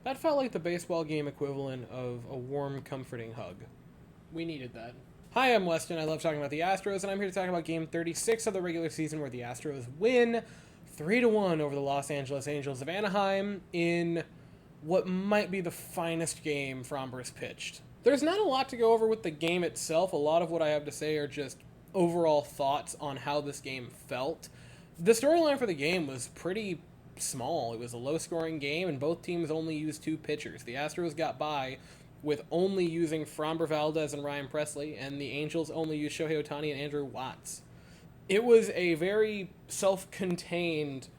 That felt like the baseball game equivalent of a warm, comforting hug. We needed that. Hi, I'm Weston. I love talking about the Astros, and I'm here to talk about Game 36 of the regular season, where the Astros win 3-1 over the Los Angeles Angels of Anaheim in what might be the finest game Framber's pitched. There's not a lot to go over with the game itself. A lot of what I have to say are just overall thoughts on how this game felt. The storyline for the game was pretty small. It was a low-scoring game, and both teams only used two pitchers. The Astros got by with only using Framber Valdez and Ryan Presley, and the Angels only used Shohei Ohtani and Andrew Watts. It was a very self-contained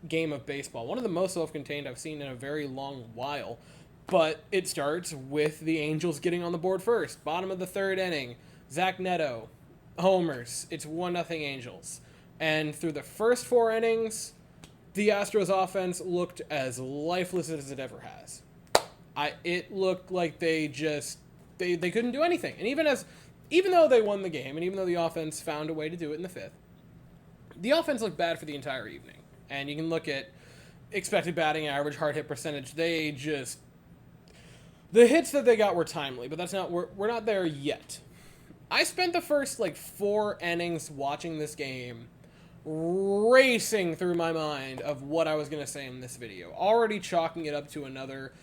game of baseball, one of the most self-contained I've seen in a very long while. But it starts with the Angels getting on the board first. Bottom of the third inning, Zach Neto, homers. It's 1-0 Angels. And through the first four innings, the Astros offense looked as lifeless as it ever has. It looked like they couldn't do anything. And even though they won the game, and even though the offense found a way to do it in the fifth, the offense looked bad for the entire evening. And you can look at expected batting average, hard hit percentage. The hits that they got were timely, but we're not there yet. I spent the first four innings watching this game racing through my mind of what I was going to say in this video, already chalking it up to another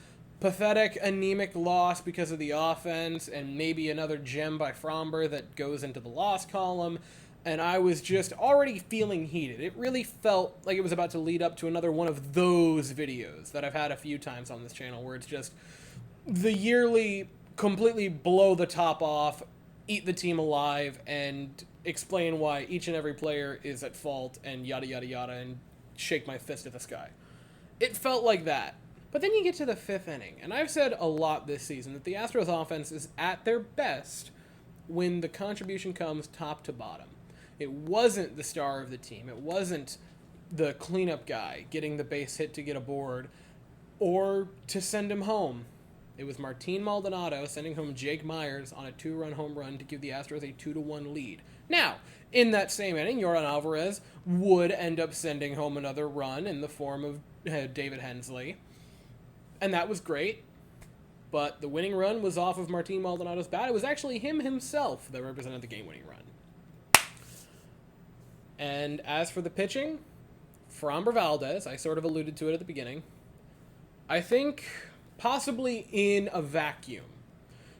pathetic, anemic loss because of the offense, and maybe another gem by Framber that goes into the loss column, and I was just already feeling heated. It really felt like it was about to lead up to another one of those videos that I've had a few times on this channel, where it's just the yearly, completely blow the top off, eat the team alive, and explain why each and every player is at fault, and yada yada yada, and shake my fist at the sky. It felt like that. But then you get to the fifth inning, and I've said a lot this season that the Astros offense is at their best when the contribution comes top to bottom. It wasn't the star of the team. It wasn't the cleanup guy getting the base hit to get aboard or to send him home. It was Martin Maldonado sending home Jake Myers on a 2-run home run to give the Astros a 2-1 lead. Now, in that same inning, Yordan Alvarez would end up sending home another run in the form of David Hensley. And that was great. But the winning run was off of Martin Maldonado's bat. It was actually him himself that represented the game-winning run. And as for the pitching, Framber Valdez, I sort of alluded to it at the beginning, I think possibly in a vacuum,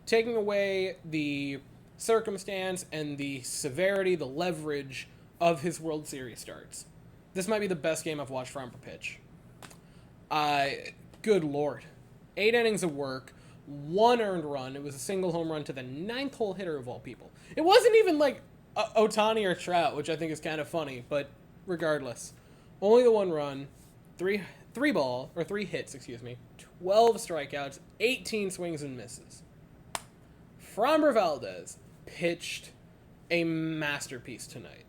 taking away the circumstance and the severity, the leverage of his World Series starts, this might be the best game I've watched Framber pitch. Good Lord. 8 innings of work, 1 earned run. It was a single home run to the 9th hole hitter of all people. It wasn't even like Ohtani or Trout, which I think is kind of funny, but regardless. Only the 1 run, 3 hits, 12 strikeouts, 18 swings and misses. Framber Valdez pitched a masterpiece tonight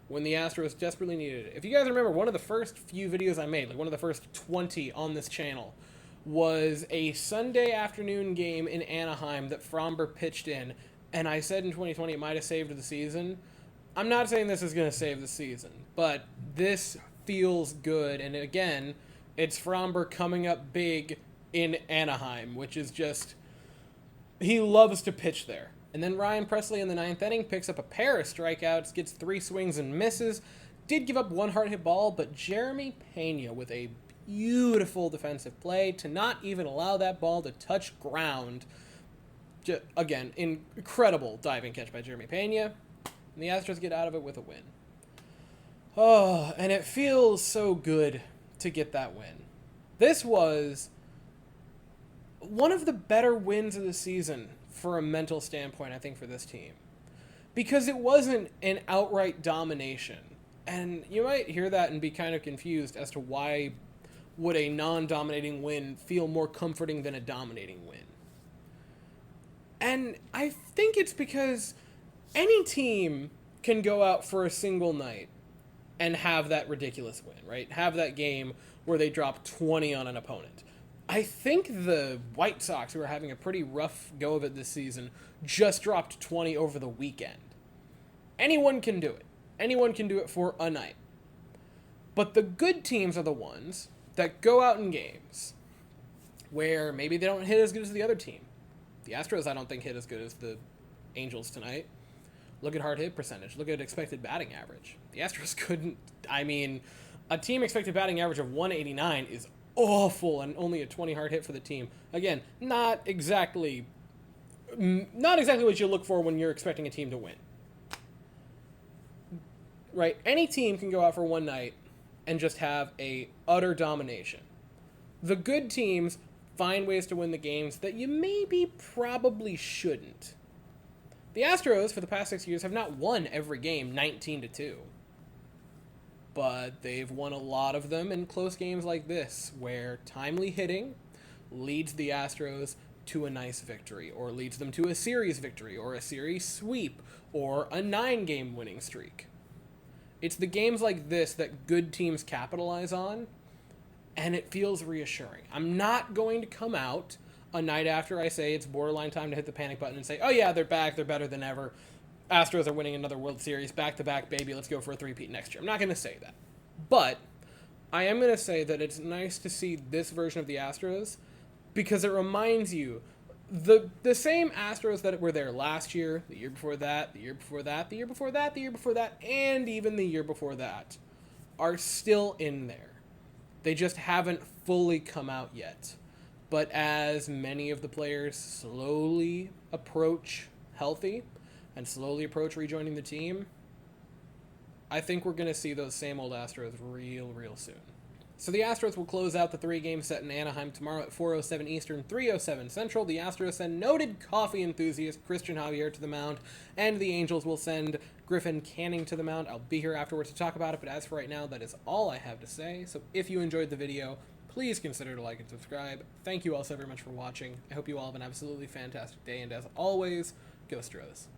when the Astros desperately needed it. If you guys remember, one of the first few videos I made, one of the first 20 on this channel, was a Sunday afternoon game in Anaheim that Framber pitched in, and I said in 2020 it might have saved the season. I'm not saying this is going to save the season, but this feels good, and again, it's Framber coming up big in Anaheim, which is just, he loves to pitch there. And then Ryan Presley in the 9th inning picks up a pair of strikeouts, gets 3 swings and misses, did give up 1 hard hit ball, but Jeremy Pena with a beautiful defensive play to not even allow that ball to touch ground. Again, incredible diving catch by Jeremy Pena, and the Astros get out of it with a win. Oh, and it feels so good to get that win. This was one of the better wins of the season for a mental standpoint, I think, for this team. Because it wasn't an outright domination. And you might hear that and be kind of confused as to why would a non-dominating win feel more comforting than a dominating win. And I think it's because any team can go out for a single night and have that ridiculous win, right? Have that game where they drop 20 on an opponent. I think the White Sox, who are having a pretty rough go of it this season, just dropped 20 over the weekend. Anyone can do it. Anyone can do it for a night. But the good teams are the ones that go out in games where maybe they don't hit as good as the other team. The Astros, I don't think, hit as good as the Angels tonight. Look at hard hit percentage. Look at expected batting average. The Astros couldn't. I mean, a team expected batting average of 189 is awful, and only a 20 hard hit for the team. Again, not exactly what you look for when you're expecting a team to win. Right? Any team can go out for one night and just have a utter domination. The good teams find ways to win the games that you maybe probably shouldn't. The Astros, for the past 6 years, have not won every game 19-2. But they've won a lot of them in close games like this, where timely hitting leads the Astros to a nice victory, or leads them to a series victory, or a series sweep, or a 9-game winning streak. It's the games like this that good teams capitalize on, and it feels reassuring. I'm not going to come out a night after I say it's borderline time to hit the panic button and say, oh yeah, they're back, they're better than ever. Astros are winning another World Series, back-to-back, baby, let's go for a three-peat next year. I'm not going to say that. But I am going to say that it's nice to see this version of the Astros because it reminds you the same Astros that were there last year, the year before that, the year before that, the year before that, the year before that, and even the year before that are still in there. They just haven't fully come out yet. But as many of the players slowly approach healthy and slowly approach rejoining the team, I think we're going to see those same old Astros real soon. So the Astros will close out the 3-game set in Anaheim tomorrow at 4:07 Eastern, 3:07 Central. The Astros send noted coffee enthusiast Christian Javier to the mound, and the Angels will send Griffin Canning to the mound. I'll be here afterwards to talk about it, but as for right now, that is all I have to say. So if you enjoyed the video, please consider to like and subscribe. Thank you all so very much for watching. I hope you all have an absolutely fantastic day, and as always, go Astros.